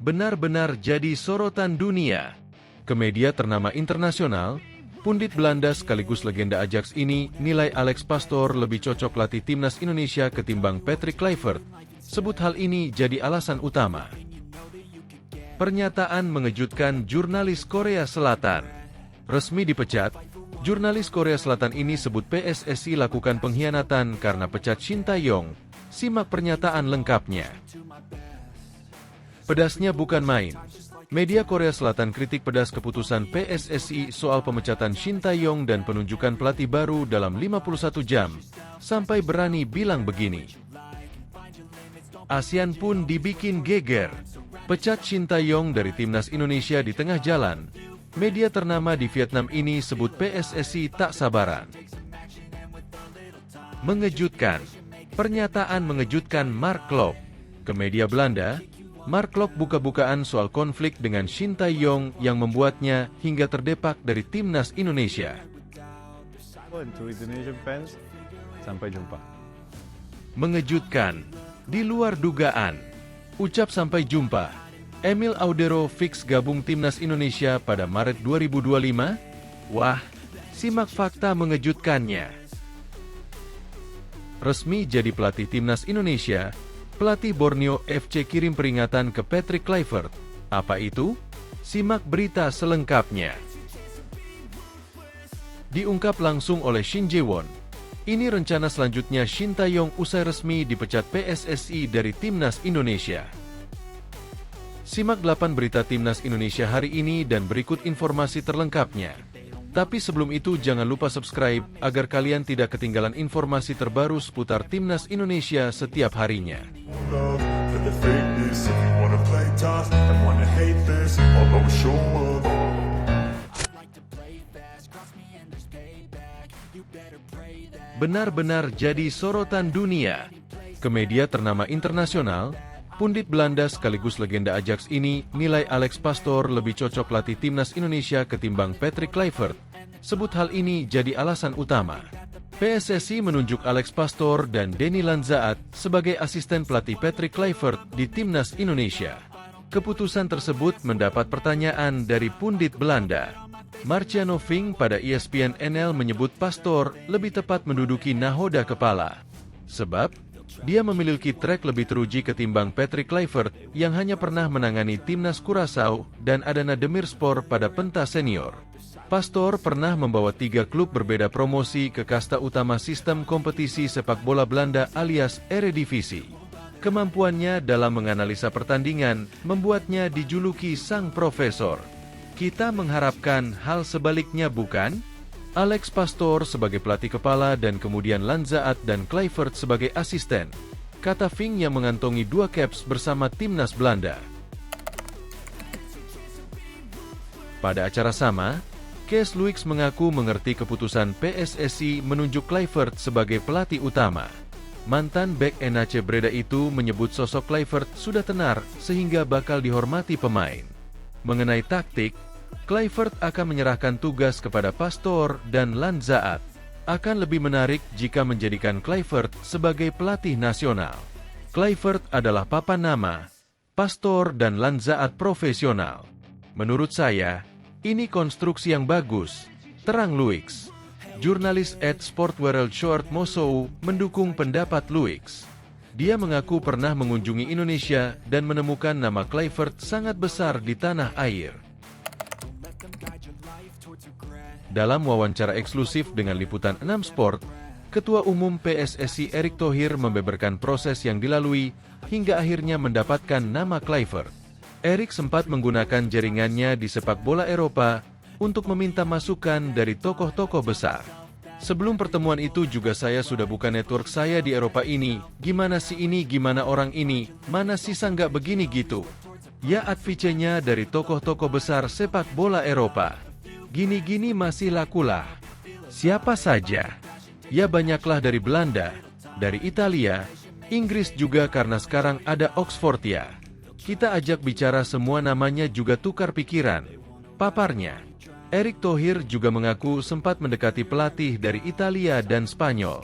benar-benar jadi sorotan dunia. Ke media ternama internasional, pundit Belanda sekaligus legenda Ajax ini nilai Alex Pastoor lebih cocok latih timnas Indonesia ketimbang Patrick Kluivert. Sebut hal ini jadi alasan utama. Pernyataan mengejutkan jurnalis Korea Selatan. Resmi dipecat, jurnalis Korea Selatan ini sebut PSSI lakukan pengkhianatan karena pecat Shin Tae-yong. Simak pernyataan lengkapnya. Pedasnya bukan main. Media Korea Selatan kritik pedas keputusan PSSI soal pemecatan Shin Tae-yong dan penunjukan pelatih baru dalam 51 jam, sampai berani bilang begini. ASEAN pun dibikin geger. Pecat Shin Tae-yong dari timnas Indonesia di tengah jalan. Media ternama di Vietnam ini sebut PSSI tak sabaran. Mengejutkan. Pernyataan mengejutkan Mark Klok. Ke media Belanda, Mark Klok buka-bukaan soal konflik dengan Shin Tae-yong yang membuatnya hingga terdepak dari timnas Indonesia. To Indonesian fans, sampai jumpa. Mengejutkan, di luar dugaan. Ucap sampai jumpa. Emil Audero fix gabung timnas Indonesia pada Maret 2025? Wah, simak fakta mengejutkannya. Resmi jadi pelatih timnas Indonesia, pelatih Borneo FC kirim peringatan ke Patrick Kluivert. Apa itu? Simak berita selengkapnya. Diungkap langsung oleh Shin Jae-won. Ini rencana selanjutnya Shin Tae-yong usai resmi dipecat PSSI dari timnas Indonesia. Simak 8 berita timnas Indonesia hari ini dan berikut informasi terlengkapnya. Tapi sebelum itu jangan lupa subscribe agar kalian tidak ketinggalan informasi terbaru seputar timnas Indonesia setiap harinya. Benar-benar jadi sorotan dunia. Ke media ternama internasional, pundit Belanda sekaligus legenda Ajax ini nilai Alex Pastoor lebih cocok latih timnas Indonesia ketimbang Patrick Kluivert. Sebut hal ini jadi alasan utama. PSSI menunjuk Alex Pastoor dan Denny Lanzaat sebagai asisten pelatih Patrick Kluivert di timnas Indonesia. Keputusan tersebut mendapat pertanyaan dari pundit Belanda. Marciano Ving pada ESPN NL menyebut Pastoor lebih tepat menduduki nahoda kepala. Sebab, dia memiliki trek lebih teruji ketimbang Patrick Kluivert yang hanya pernah menangani timnas Curaçao dan Adana Demirspor pada pentas senior. Pastoor pernah membawa 3 klub berbeda promosi ke kasta utama sistem kompetisi sepak bola Belanda alias Eredivisie. Kemampuannya dalam menganalisa pertandingan membuatnya dijuluki sang profesor. Kita mengharapkan hal sebaliknya bukan? Alex Pastoor sebagai pelatih kepala dan kemudian Lanzaat dan Kluivert sebagai asisten, kata Ving yang mengantongi 2 caps bersama timnas Belanda. Pada acara sama, Kees Luiks mengaku mengerti keputusan PSSI menunjuk Kluivert sebagai pelatih utama. Mantan bek NAC Breda itu menyebut sosok Kluivert sudah tenar sehingga bakal dihormati pemain. Mengenai taktik, Kluivert akan menyerahkan tugas kepada Pastoor dan Lanzaat. Akan lebih menarik jika menjadikan Kluivert sebagai pelatih nasional. Kluivert adalah papan nama, Pastoor dan Lanzaat profesional. Menurut saya, ini konstruksi yang bagus, terang Luiks. Jurnalis @Sportworld Short Mosou mendukung pendapat Luiks. Dia mengaku pernah mengunjungi Indonesia dan menemukan nama Kluivert sangat besar di tanah air. Dalam wawancara eksklusif dengan liputan 6 Sport, Ketua Umum PSSI Erick Thohir membeberkan proses yang dilalui hingga akhirnya mendapatkan nama Kluivert. Erick sempat menggunakan jaringannya di sepak bola Eropa untuk meminta masukan dari tokoh-tokoh besar. Sebelum pertemuan itu juga saya sudah buka network saya di Eropa ini, gimana sih ini, gimana orang ini, mana sisa nggak begini gitu. Ya advice-nya dari tokoh-tokoh besar sepak bola Eropa. Gini-gini masih lakulah. Siapa saja? Ya banyaklah dari Belanda, dari Italia, Inggris juga karena sekarang ada Oxfordia. Kita ajak bicara semua namanya juga tukar pikiran. Paparnya. Erick Thohir juga mengaku sempat mendekati pelatih dari Italia dan Spanyol.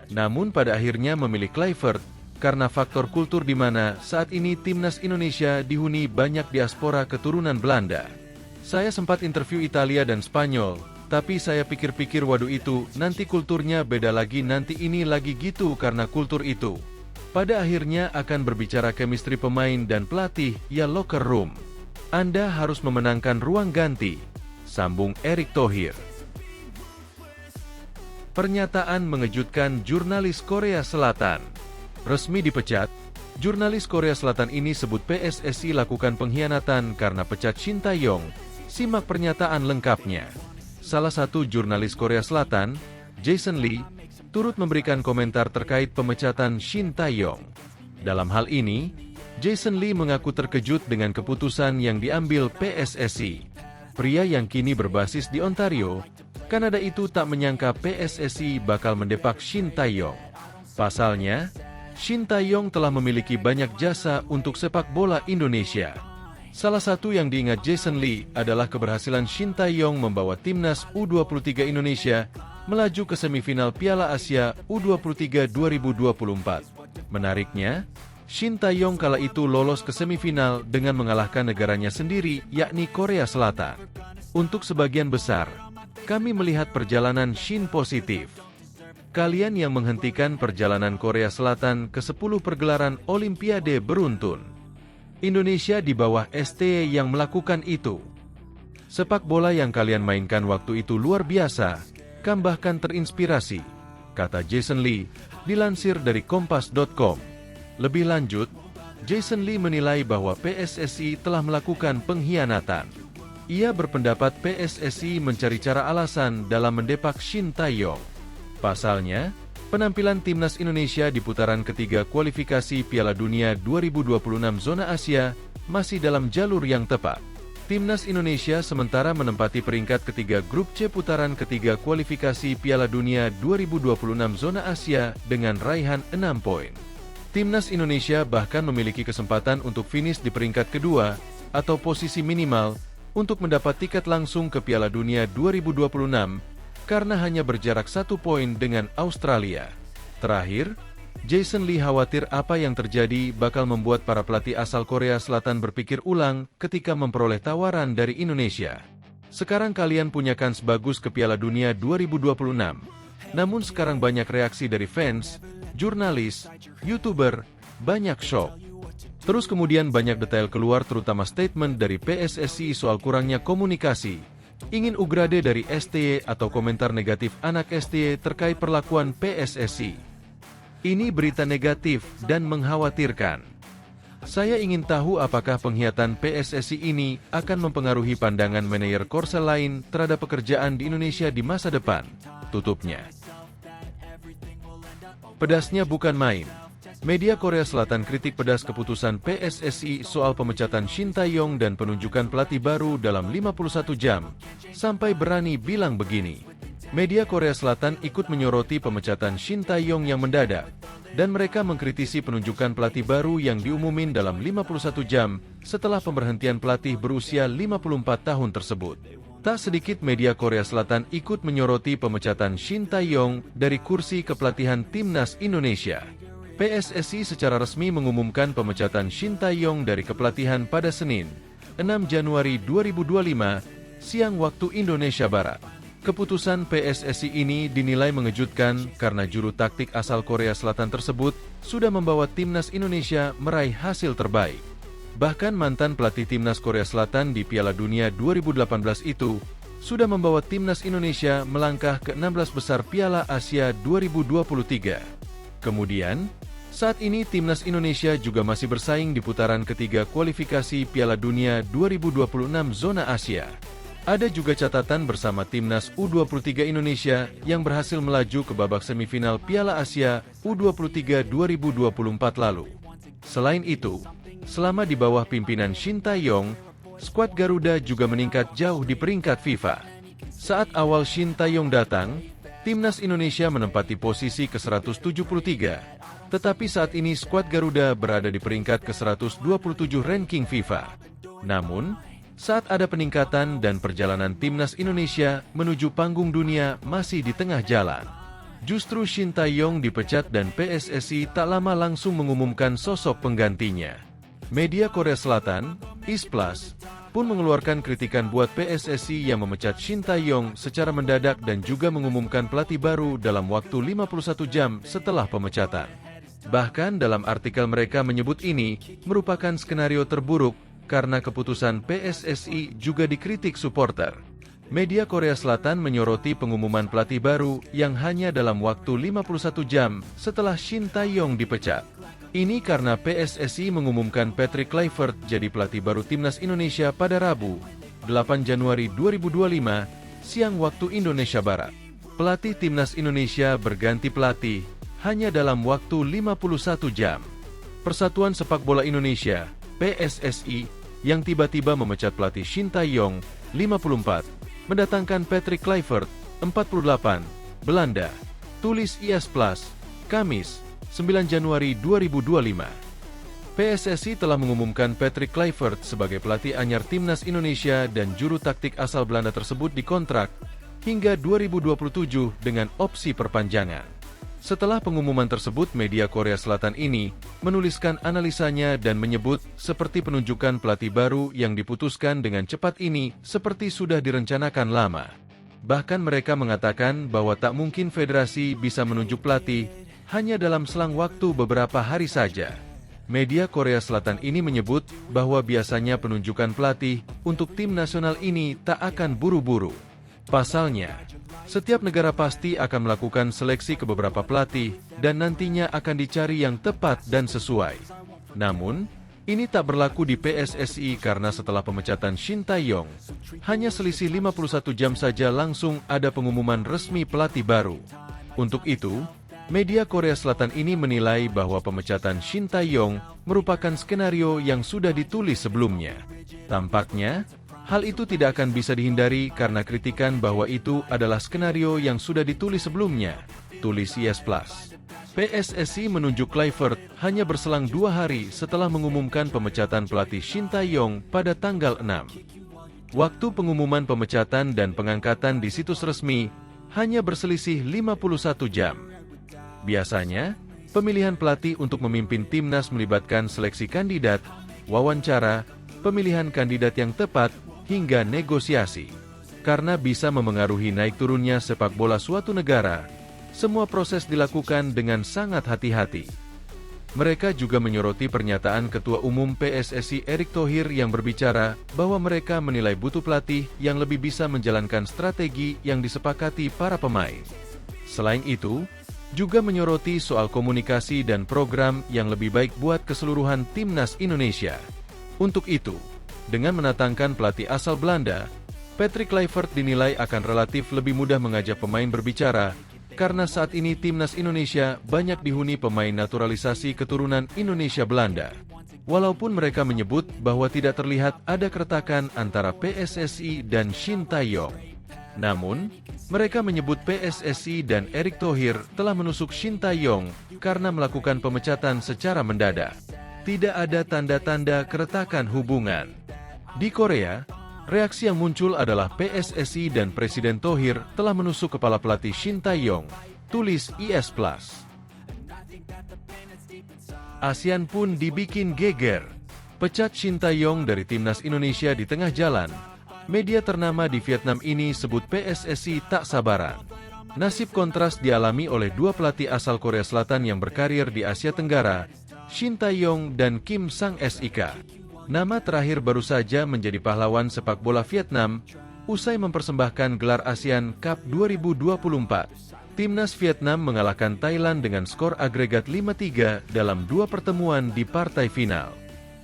Namun pada akhirnya memilih Kluivert karena faktor kultur di mana saat ini timnas Indonesia dihuni banyak diaspora keturunan Belanda. Saya sempat interview Italia dan Spanyol, tapi saya pikir-pikir waduh itu nanti kulturnya beda lagi, nanti ini lagi gitu karena kultur itu. Pada akhirnya akan berbicara chemistry pemain dan pelatih, ya locker room. Anda harus memenangkan ruang ganti, sambung Erick Thohir. Pernyataan mengejutkan jurnalis Korea Selatan. Resmi dipecat, jurnalis Korea Selatan ini sebut PSSI lakukan pengkhianatan karena pecat Shin Tae-yong. Simak pernyataan lengkapnya. Salah satu jurnalis Korea Selatan, Jason Lee, turut memberikan komentar terkait pemecatan Shin Tae-yong. Dalam hal ini, Jason Lee mengaku terkejut dengan keputusan yang diambil PSSI. Pria yang kini berbasis di Ontario, Kanada itu tak menyangka PSSI bakal mendepak Shin Tae-yong. Pasalnya, Shin Tae-yong telah memiliki banyak jasa untuk sepak bola Indonesia. Salah satu yang diingat Jason Lee adalah keberhasilan Shin Tae-yong membawa timnas U23 Indonesia melaju ke semifinal Piala Asia U23 2024. Menariknya, Shin Tae-yong kala itu lolos ke semifinal dengan mengalahkan negaranya sendiri, yakni Korea Selatan. Untuk sebagian besar, kami melihat perjalanan Shin positif. Kalian yang menghentikan perjalanan Korea Selatan ke 10 pergelaran Olimpiade beruntun. Indonesia di bawah STY yang melakukan itu. Sepak bola yang kalian mainkan waktu itu luar biasa. Kami bahkan terinspirasi, kata Jason Lee, dilansir dari Kompas.com. Lebih lanjut, Jason Lee menilai bahwa PSSI telah melakukan pengkhianatan. Ia berpendapat PSSI mencari cara alasan dalam mendepak Shin Tae-yong. Pasalnya, penampilan timnas Indonesia di putaran ketiga kualifikasi Piala Dunia 2026 zona Asia masih dalam jalur yang tepat. Timnas Indonesia sementara menempati peringkat ketiga grup C putaran ketiga kualifikasi Piala Dunia 2026 zona Asia dengan raihan 6 poin. Timnas Indonesia bahkan memiliki kesempatan untuk finish di peringkat kedua atau posisi minimal untuk mendapat tiket langsung ke Piala Dunia 2026 karena hanya berjarak 1 poin dengan Australia. Terakhir, Jason Lee khawatir apa yang terjadi bakal membuat para pelatih asal Korea Selatan berpikir ulang ketika memperoleh tawaran dari Indonesia. Sekarang kalian punya kans bagus ke Piala Dunia 2026. Namun sekarang banyak reaksi dari fans, jurnalis, YouTuber, banyak shock. Terus kemudian banyak detail keluar terutama statement dari PSSI soal kurangnya komunikasi. Ingin ugrade dari STY atau komentar negatif anak STY terkait perlakuan PSSI. Ini berita negatif dan mengkhawatirkan. Saya ingin tahu apakah pengkhianatan PSSI ini akan mempengaruhi pandangan manajer Korsel lain terhadap pekerjaan di Indonesia di masa depan, tutupnya. Pedasnya bukan main. Media Korea Selatan kritik pedas keputusan PSSI soal pemecatan Shin Tae-yong dan penunjukan pelatih baru dalam 51 jam, sampai berani bilang begini. Media Korea Selatan ikut menyoroti pemecatan Shin Tae-yong yang mendadak, dan mereka mengkritisi penunjukan pelatih baru yang diumumin dalam 51 jam setelah pemberhentian pelatih berusia 54 tahun tersebut. Tak sedikit media Korea Selatan ikut menyoroti pemecatan Shin Tae-yong dari kursi kepelatihan timnas Indonesia. PSSI secara resmi mengumumkan pemecatan Shin Tae-yong dari kepelatihan pada Senin, 6 Januari 2025, siang waktu Indonesia Barat. Keputusan PSSI ini dinilai mengejutkan karena juru taktik asal Korea Selatan tersebut sudah membawa timnas Indonesia meraih hasil terbaik. Bahkan mantan pelatih timnas Korea Selatan di Piala Dunia 2018 itu sudah membawa timnas Indonesia melangkah ke 16 besar Piala Asia 2023. Kemudian, saat ini timnas Indonesia juga masih bersaing di putaran ketiga kualifikasi Piala Dunia 2026 zona Asia. Ada juga catatan bersama timnas U23 Indonesia yang berhasil melaju ke babak semifinal Piala Asia U23 2024 lalu. Selain itu, selama di bawah pimpinan Shin Tae-yong, skuad Garuda juga meningkat jauh di peringkat FIFA. Saat awal Shin Tae-yong datang, timnas Indonesia menempati posisi ke-173, tetapi saat ini skuad Garuda berada di peringkat ke-127 ranking FIFA. Namun, saat ada peningkatan dan perjalanan timnas Indonesia menuju panggung dunia masih di tengah jalan. Justru Shin Tae-yong dipecat dan PSSI tak lama langsung mengumumkan sosok penggantinya. Media Korea Selatan, East Plus, pun mengeluarkan kritikan buat PSSI yang memecat Shin Tae-yong secara mendadak dan juga mengumumkan pelatih baru dalam waktu 51 jam setelah pemecatan. Bahkan dalam artikel mereka menyebut ini merupakan skenario terburuk karena keputusan PSSI juga dikritik supporter. Media Korea Selatan menyoroti pengumuman pelatih baru yang hanya dalam waktu 51 jam setelah Shin Tae-yong dipecat. Ini karena PSSI mengumumkan Patrick Kluivert jadi pelatih baru Timnas Indonesia pada Rabu, 8 Januari 2025, siang waktu Indonesia Barat. Pelatih Timnas Indonesia berganti pelatih hanya dalam waktu 51 jam. Persatuan Sepak Bola Indonesia, PSSI, yang tiba-tiba memecat pelatih Shin Tae-yong, 54, mendatangkan Patrick Kluivert, 48, Belanda. Tulis IS Plus, Kamis, 9 Januari 2025. PSSI telah mengumumkan Patrick Kluivert sebagai pelatih anyar Timnas Indonesia dan juru taktik asal Belanda tersebut dikontrak hingga 2027 dengan opsi perpanjangan. Setelah pengumuman tersebut, media Korea Selatan ini menuliskan analisanya dan menyebut seperti penunjukan pelatih baru yang diputuskan dengan cepat ini seperti sudah direncanakan lama. Bahkan mereka mengatakan bahwa tak mungkin federasi bisa menunjuk pelatih hanya dalam selang waktu beberapa hari saja. Media Korea Selatan ini menyebut bahwa biasanya penunjukan pelatih untuk tim nasional ini tak akan buru-buru. Pasalnya, setiap negara pasti akan melakukan seleksi ke beberapa pelatih dan nantinya akan dicari yang tepat dan sesuai. Namun, ini tak berlaku di PSSI karena setelah pemecatan Shin Tae-yong, hanya selisih 51 jam saja langsung ada pengumuman resmi pelatih baru. Untuk itu, media Korea Selatan ini menilai bahwa pemecatan Shin Tae-yong merupakan skenario yang sudah ditulis sebelumnya. Tampaknya, hal itu tidak akan bisa dihindari karena kritikan bahwa itu adalah skenario yang sudah ditulis sebelumnya, tulis IS Plus. PSSI menunjuk Kluivert hanya berselang 2 hari setelah mengumumkan pemecatan pelatih Shin Tae-yong pada tanggal 6. Waktu pengumuman pemecatan dan pengangkatan di situs resmi hanya berselisih 51 jam. Biasanya, pemilihan pelatih untuk memimpin timnas melibatkan seleksi kandidat, wawancara, pemilihan kandidat yang tepat, hingga negosiasi. Karena bisa memengaruhi naik turunnya sepak bola suatu negara, semua proses dilakukan dengan sangat hati-hati. Mereka juga menyoroti pernyataan Ketua Umum PSSI Erick Thohir yang berbicara bahwa mereka menilai butuh pelatih yang lebih bisa menjalankan strategi yang disepakati para pemain. Selain itu, juga menyoroti soal komunikasi dan program yang lebih baik buat keseluruhan Timnas Indonesia. Untuk itu, dengan mendatangkan pelatih asal Belanda, Patrick Kluivert dinilai akan relatif lebih mudah mengajak pemain berbicara, karena saat ini Timnas Indonesia banyak dihuni pemain naturalisasi keturunan Indonesia-Belanda. Walaupun mereka menyebut bahwa tidak terlihat ada keretakan antara PSSI dan Shin Tae-yong. Namun, mereka menyebut PSSI dan Erick Thohir telah menusuk Shin Tae-yong karena melakukan pemecatan secara mendadak. Tidak ada tanda-tanda keretakan hubungan. Di Korea, reaksi yang muncul adalah PSSI dan Presiden Thohir telah menusuk kepala pelatih Shin Tae-yong, tulis IS Plus. ASEAN pun dibikin geger. Pecat Shin Tae-yong dari Timnas Indonesia di tengah jalan. Media ternama di Vietnam ini sebut PSSI tak sabaran. Nasib kontras dialami oleh dua pelatih asal Korea Selatan yang berkarir di Asia Tenggara, Shin Tae-yong dan Kim Sang-sik. Nama terakhir baru saja menjadi pahlawan sepak bola Vietnam, usai mempersembahkan gelar ASEAN Cup 2024. Timnas Vietnam mengalahkan Thailand dengan skor agregat 5-3 dalam 2 pertemuan di partai final.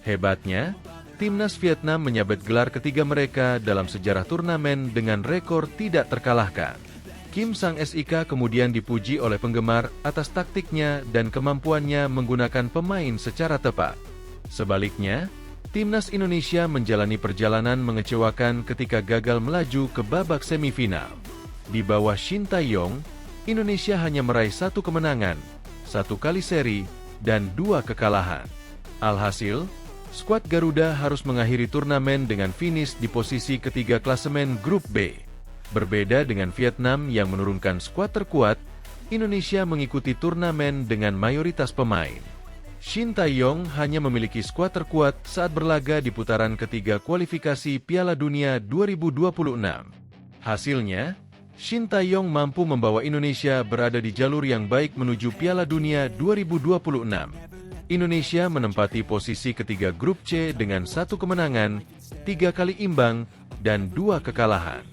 Hebatnya, Timnas Vietnam menyabet gelar ketiga mereka dalam sejarah turnamen dengan rekor tidak terkalahkan. Kim Sang-sik kemudian dipuji oleh penggemar atas taktiknya dan kemampuannya menggunakan pemain secara tepat. Sebaliknya, Timnas Indonesia menjalani perjalanan mengecewakan ketika gagal melaju ke babak semifinal. Di bawah Shin Tae-yong, Indonesia hanya meraih 1 kemenangan, 1 kali seri, dan 2 kekalahan. Alhasil, skuad Garuda harus mengakhiri turnamen dengan finish di posisi ketiga klasemen Grup B. Berbeda dengan Vietnam yang menurunkan skuad terkuat, Indonesia mengikuti turnamen dengan mayoritas pemain. Shin Tae-yong hanya memiliki skuad terkuat saat berlaga di putaran ketiga kualifikasi Piala Dunia 2026. Hasilnya, Shin Tae-yong mampu membawa Indonesia berada di jalur yang baik menuju Piala Dunia 2026. Indonesia menempati posisi ketiga grup C dengan 1 kemenangan, 3 kali imbang, dan 2 kekalahan.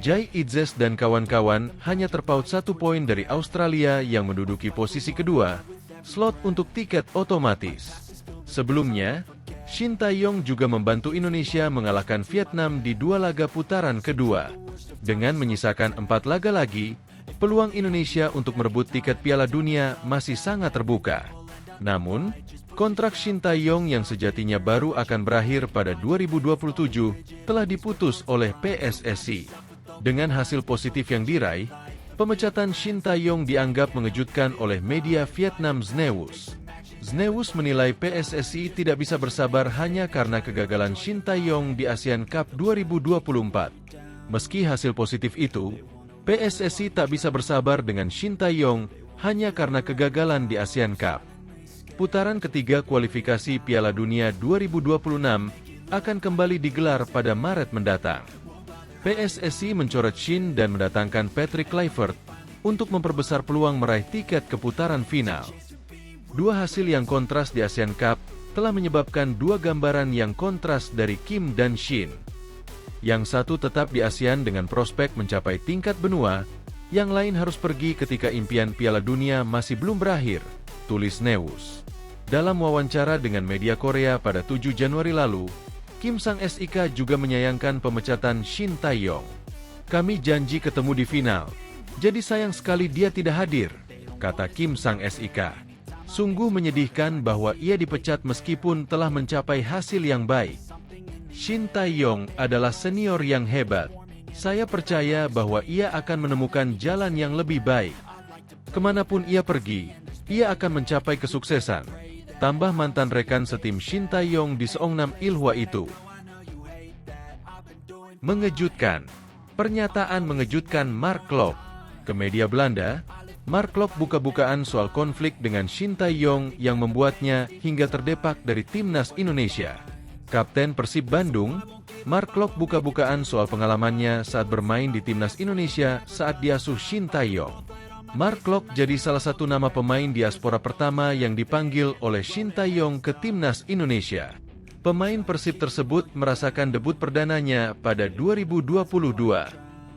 Jai Itzes dan kawan-kawan hanya terpaut 1 poin dari Australia yang menduduki posisi kedua, slot untuk tiket otomatis. Sebelumnya, Shin Tae-yong juga membantu Indonesia mengalahkan Vietnam di 2 laga putaran kedua. Dengan menyisakan 4 laga lagi, peluang Indonesia untuk merebut tiket Piala Dunia masih sangat terbuka. Namun, kontrak Shin Tae-yong yang sejatinya baru akan berakhir pada 2027 telah diputus oleh PSSI. Dengan hasil positif yang diraih, pemecatan Shin Tae-yong dianggap mengejutkan oleh media Vietnam Zneus. Zneus menilai PSSI tidak bisa bersabar hanya karena kegagalan Shin Tae-yong di Asian Cup 2024. Meski hasil positif itu, PSSI tak bisa bersabar dengan Shin Tae-yong hanya karena kegagalan di Asian Cup. Putaran ketiga kualifikasi Piala Dunia 2026 akan kembali digelar pada Maret mendatang. PSSI mencoret Shin dan mendatangkan Patrick Kluivert untuk memperbesar peluang meraih tiket ke putaran final. 2 hasil yang kontras di Asian Cup telah menyebabkan 2 gambaran yang kontras dari Kim dan Shin. Yang satu tetap di ASEAN dengan prospek mencapai tingkat benua, yang lain harus pergi ketika impian Piala Dunia masih belum berakhir, tulis News. Dalam wawancara dengan media Korea pada 7 Januari lalu, Kim Sang-sik juga menyayangkan pemecatan Shin Tae-yong. "Kami janji ketemu di final, jadi sayang sekali dia tidak hadir," kata Kim Sang-sik. Sungguh menyedihkan bahwa ia dipecat meskipun telah mencapai hasil yang baik. Shin Tae-yong adalah senior yang hebat. Saya percaya bahwa ia akan menemukan jalan yang lebih baik. Kemanapun ia pergi, ia akan mencapai kesuksesan, tambah mantan rekan setim Shin Tae-yong di Seongnam Ilhwa itu. Mengejutkan. Pernyataan mengejutkan Mark Klok. Ke media Belanda, Mark Klok buka-bukaan soal konflik dengan Shin Tae-yong yang membuatnya hingga terdepak dari timnas Indonesia. Kapten Persib Bandung, Mark Klok buka-bukaan soal pengalamannya saat bermain di timnas Indonesia saat diasuh Shin Tae-yong. Mark Klok jadi salah satu nama pemain diaspora pertama yang dipanggil oleh Shin Tae-yong ke timnas Indonesia. Pemain Persib tersebut merasakan debut perdananya pada 2022.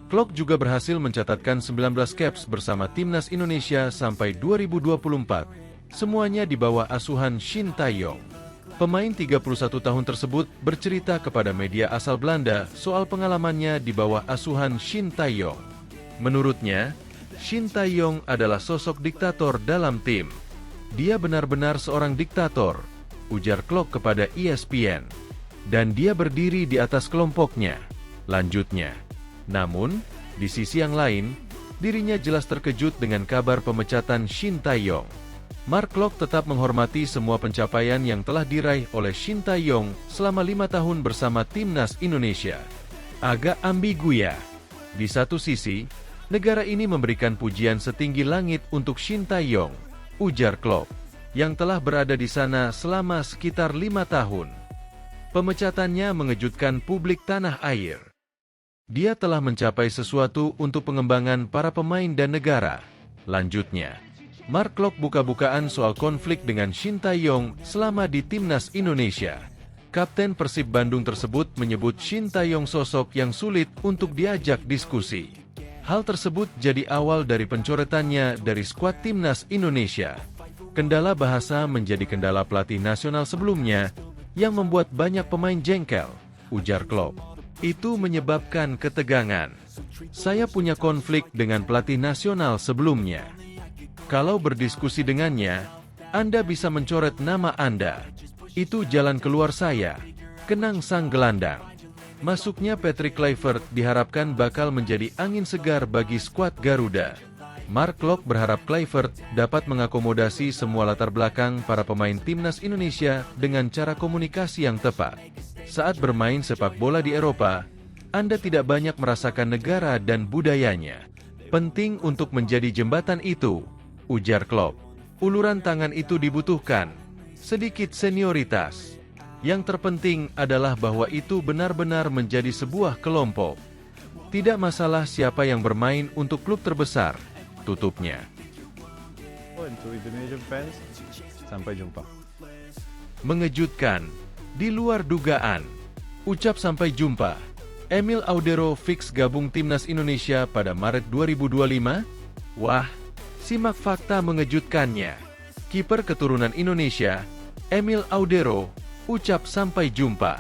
Klok juga berhasil mencatatkan 19 caps bersama timnas Indonesia sampai 2024. Semuanya di bawah asuhan Shin Tae-yong. Pemain 31 tahun tersebut bercerita kepada media asal Belanda soal pengalamannya di bawah asuhan Shin Tae-yong. Menurutnya, Shin Tae-yong adalah sosok diktator dalam tim. "Dia benar-benar seorang diktator," ujar Klok kepada ESPN. "Dan dia berdiri di atas kelompoknya," lanjutnya. Namun, di sisi yang lain, dirinya jelas terkejut dengan kabar pemecatan Shin Tae-yong. Mark Klok tetap menghormati semua pencapaian yang telah diraih oleh Shin Tae-yong selama 5 tahun bersama timnas Indonesia. Agak ambigu ya. Di satu sisi, negara ini memberikan pujian setinggi langit untuk Shin Tae-yong, ujar Klok, yang telah berada di sana selama sekitar 5 tahun. Pemecatannya mengejutkan publik tanah air. "Dia telah mencapai sesuatu untuk pengembangan para pemain dan negara," lanjutnya. Mark Klok buka-bukaan soal konflik dengan Shin Tae-yong selama di timnas Indonesia. Kapten Persib Bandung tersebut menyebut Shin Tae-yong sosok yang sulit untuk diajak diskusi. Hal tersebut jadi awal dari pencoretannya dari skuad timnas Indonesia. Kendala bahasa menjadi kendala pelatih nasional sebelumnya yang membuat banyak pemain jengkel, ujar Klok. "Itu menyebabkan ketegangan. Saya punya konflik dengan pelatih nasional sebelumnya. Kalau berdiskusi dengannya, Anda bisa mencoret nama Anda. Itu jalan keluar saya," kenang sang gelandang. Masuknya Patrick Kluivert diharapkan bakal menjadi angin segar bagi skuad Garuda. Mark Klok berharap Kluivert dapat mengakomodasi semua latar belakang para pemain timnas Indonesia dengan cara komunikasi yang tepat. Saat bermain sepak bola di Eropa, Anda tidak banyak merasakan negara dan budayanya. Penting untuk menjadi jembatan itu, ujar Klopp. Uluran tangan itu dibutuhkan, sedikit senioritas. Yang terpenting adalah bahwa itu benar-benar menjadi sebuah kelompok. Tidak masalah siapa yang bermain untuk klub terbesar, tutupnya. Untuk Indonesian fans, sampai jumpa. Mengejutkan, di luar dugaan. Ucap sampai jumpa. Emil Audero fix gabung timnas Indonesia pada Maret 2025? Wah, simak fakta mengejutkannya. Kiper keturunan Indonesia, Emil Audero, ucap sampai jumpa.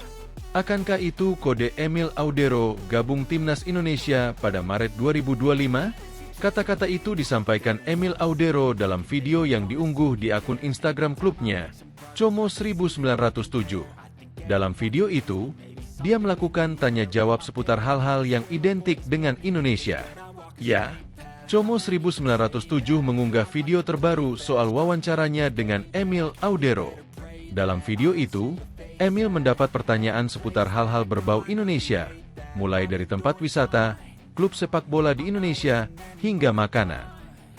Akankah itu kode Emil Audero gabung timnas Indonesia pada Maret 2025? Kata-kata itu disampaikan Emil Audero dalam video yang diunggah di akun Instagram klubnya, Como1907. Dalam video itu, dia melakukan tanya jawab seputar hal-hal yang identik dengan Indonesia. Ya, Como1907 mengunggah video terbaru soal wawancaranya dengan Emil Audero. Dalam video itu, Emil mendapat pertanyaan seputar hal-hal berbau Indonesia, mulai dari tempat wisata, klub sepak bola di Indonesia, hingga makanan.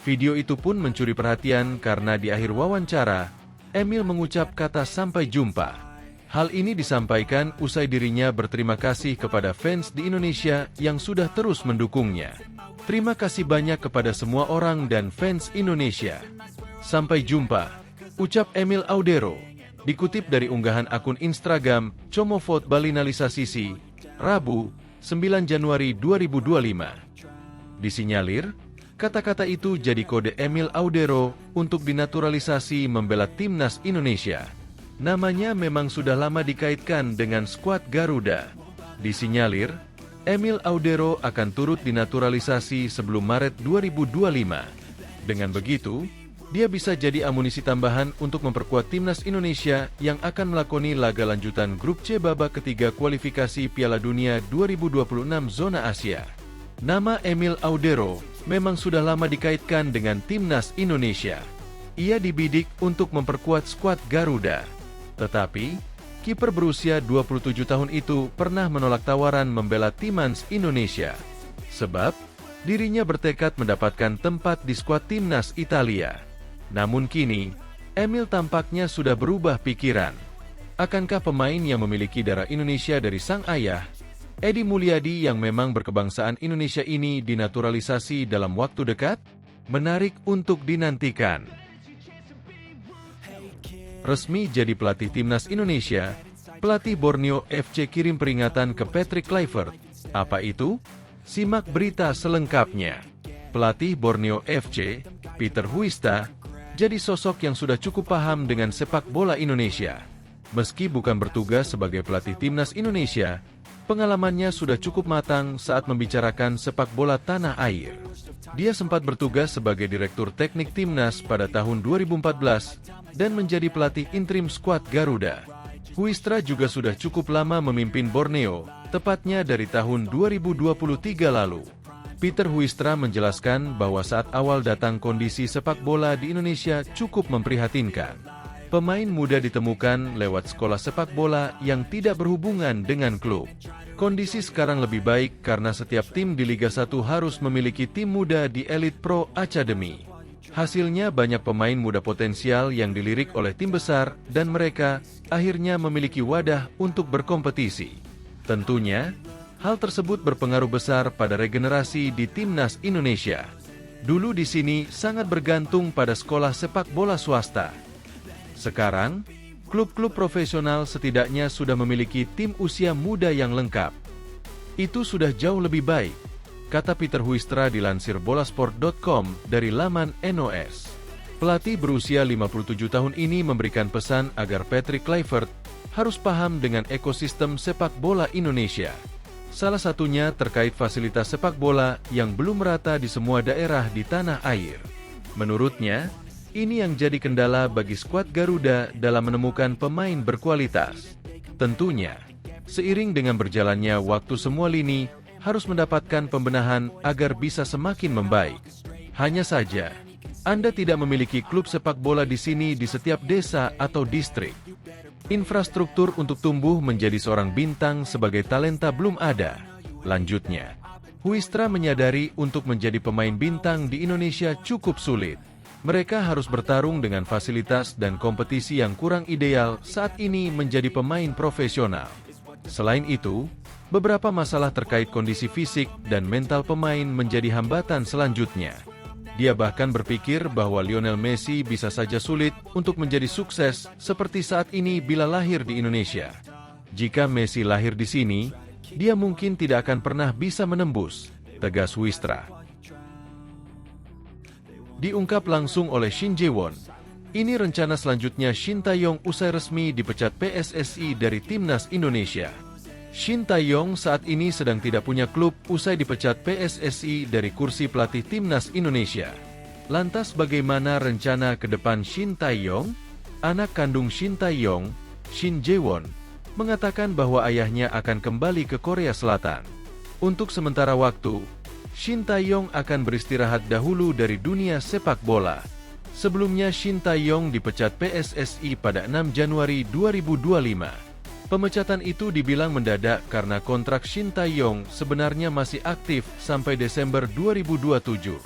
Video itu pun mencuri perhatian karena di akhir wawancara, Emil mengucap kata sampai jumpa. Hal ini disampaikan usai dirinya berterima kasih kepada fans di Indonesia yang sudah terus mendukungnya. Terima kasih banyak kepada semua orang dan fans Indonesia. Sampai jumpa, ucap Emil Audero. Dikutip dari unggahan akun Instagram, Comofot Balinalisasi, Rabu, 9 Januari 2025. Disinyalir, kata-kata itu jadi kode Emil Audero untuk dinaturalisasi membela timnas Indonesia. Namanya memang sudah lama dikaitkan dengan skuad Garuda. Disinyalir, Emil Audero akan turut dinaturalisasi sebelum Maret 2025. Dengan begitu, dia bisa jadi amunisi tambahan untuk memperkuat timnas Indonesia yang akan melakoni laga lanjutan Grup C babak ketiga kualifikasi Piala Dunia 2026 zona Asia. Nama Emil Audero memang sudah lama dikaitkan dengan timnas Indonesia. Ia dibidik untuk memperkuat skuad Garuda. Tetapi, kiper berusia 27 tahun itu pernah menolak tawaran membela timnas Indonesia. Sebab, dirinya bertekad mendapatkan tempat di skuad timnas Italia. Namun kini, Emil tampaknya sudah berubah pikiran. Akankah pemain yang memiliki darah Indonesia dari sang ayah, Edi Mulyadi yang memang berkebangsaan Indonesia ini dinaturalisasi dalam waktu dekat? Menarik untuk dinantikan. Resmi jadi pelatih timnas Indonesia, pelatih Borneo FC kirim peringatan ke Patrick Kluivert. Apa itu? Simak berita selengkapnya. Pelatih Borneo FC, Peter Huista, jadi sosok yang sudah cukup paham dengan sepak bola Indonesia. Meski bukan bertugas sebagai pelatih timnas Indonesia, pengalamannya sudah cukup matang saat membicarakan sepak bola tanah air. Dia sempat bertugas sebagai direktur teknik timnas pada tahun 2014 dan menjadi pelatih interim skuad Garuda. Huistra juga sudah cukup lama memimpin Borneo, tepatnya dari tahun 2023 lalu. Peter Huistra menjelaskan bahwa saat awal datang kondisi sepak bola di Indonesia cukup memprihatinkan. Pemain muda ditemukan lewat sekolah sepak bola yang tidak berhubungan dengan klub. Kondisi sekarang lebih baik karena setiap tim di Liga 1 harus memiliki tim muda di Elite Pro Academy. Hasilnya banyak pemain muda potensial yang dilirik oleh tim besar dan mereka akhirnya memiliki wadah untuk berkompetisi. Tentunya, hal tersebut berpengaruh besar pada regenerasi di timnas Indonesia. Dulu di sini sangat bergantung pada sekolah sepak bola swasta. Sekarang, klub-klub profesional setidaknya sudah memiliki tim usia muda yang lengkap. Itu sudah jauh lebih baik, kata Peter Huistra dilansir bolasport.com dari laman NOS. Pelatih berusia 57 tahun ini memberikan pesan agar Patrick Kluivert harus paham dengan ekosistem sepak bola Indonesia. Salah satunya terkait fasilitas sepak bola yang belum merata di semua daerah di tanah air. Menurutnya, ini yang jadi kendala bagi skuad Garuda dalam menemukan pemain berkualitas. Tentunya, seiring dengan berjalannya waktu semua lini harus mendapatkan pembenahan agar bisa semakin membaik. Hanya saja, Anda tidak memiliki klub sepak bola di sini di setiap desa atau distrik. Infrastruktur untuk tumbuh menjadi seorang bintang sebagai talenta belum ada. Lanjutnya, Huistra menyadari untuk menjadi pemain bintang di Indonesia cukup sulit. Mereka harus bertarung dengan fasilitas dan kompetisi yang kurang ideal saat ini menjadi pemain profesional. Selain itu, beberapa masalah terkait kondisi fisik dan mental pemain menjadi hambatan selanjutnya. Dia bahkan berpikir bahwa Lionel Messi bisa saja sulit untuk menjadi sukses seperti saat ini bila lahir di Indonesia. Jika Messi lahir di sini, dia mungkin tidak akan pernah bisa menembus, tegas Huistra. Diungkap langsung oleh Shin Jae-won. Ini rencana selanjutnya Shin Tae-yong usai resmi dipecat PSSI dari Timnas Indonesia. Shin Tae-yong saat ini sedang tidak punya klub usai dipecat PSSI dari kursi pelatih Timnas Indonesia. Lantas bagaimana rencana ke depan Shin Tae-yong? Anak kandung Shin Tae-yong, Shin Jae-won, mengatakan bahwa ayahnya akan kembali ke Korea Selatan. Untuk sementara waktu, Shin Tae-yong akan beristirahat dahulu dari dunia sepak bola. Sebelumnya Shin Tae-yong dipecat PSSI pada 6 Januari 2025. Pemecatan itu dibilang mendadak karena kontrak Shin Tae-yong sebenarnya masih aktif sampai Desember 2027.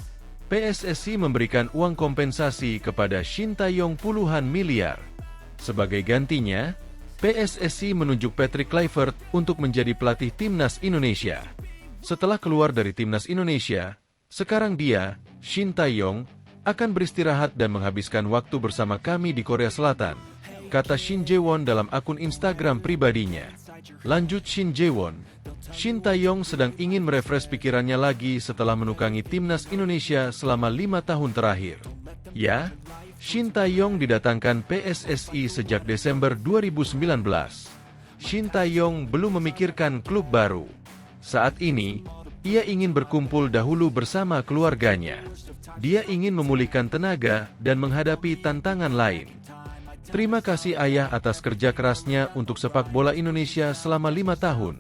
PSSI memberikan uang kompensasi kepada Shin Tae-yong puluhan miliar. Sebagai gantinya, PSSI menunjuk Patrick Kluivert untuk menjadi pelatih Timnas Indonesia. Setelah keluar dari Timnas Indonesia, sekarang dia, Shin Tae-yong, akan beristirahat dan menghabiskan waktu bersama kami di Korea Selatan, kata Shin Jae-won dalam akun Instagram pribadinya. Lanjut Shin Jae-won, Shin Tae-yong sedang ingin merefresh pikirannya lagi setelah menukangi Timnas Indonesia selama 5 tahun terakhir. Ya, Shin Tae-yong didatangkan PSSI sejak Desember 2019. Shin Tae-yong belum memikirkan klub baru. Saat ini, ia ingin berkumpul dahulu bersama keluarganya. Dia ingin memulihkan tenaga dan menghadapi tantangan lain. Terima kasih ayah atas kerja kerasnya untuk sepak bola Indonesia selama 5 tahun,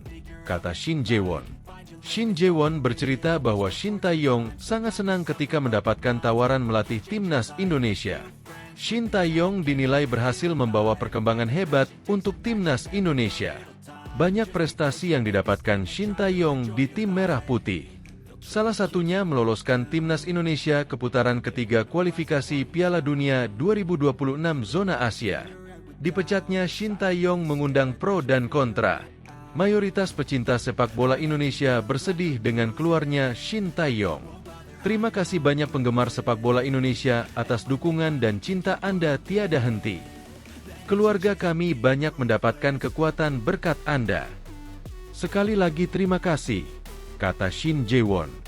kata Shin Jae-won. Shin Jae-won bercerita bahwa Shin Tae-yong sangat senang ketika mendapatkan tawaran melatih Timnas Indonesia. Shin Tae-yong dinilai berhasil membawa perkembangan hebat untuk Timnas Indonesia. Banyak prestasi yang didapatkan Shin Tae-yong di tim Merah Putih. Salah satunya meloloskan Timnas Indonesia ke putaran ketiga kualifikasi Piala Dunia 2026 zona Asia. Dipecatnya Shin Tae-yong mengundang pro dan kontra. Mayoritas pecinta sepak bola Indonesia bersedih dengan keluarnya Shin Tae-yong. Terima kasih banyak penggemar sepak bola Indonesia atas dukungan dan cinta Anda tiada henti. Keluarga kami banyak mendapatkan kekuatan berkat Anda. Sekali lagi terima kasih, kata Shin Jae-won.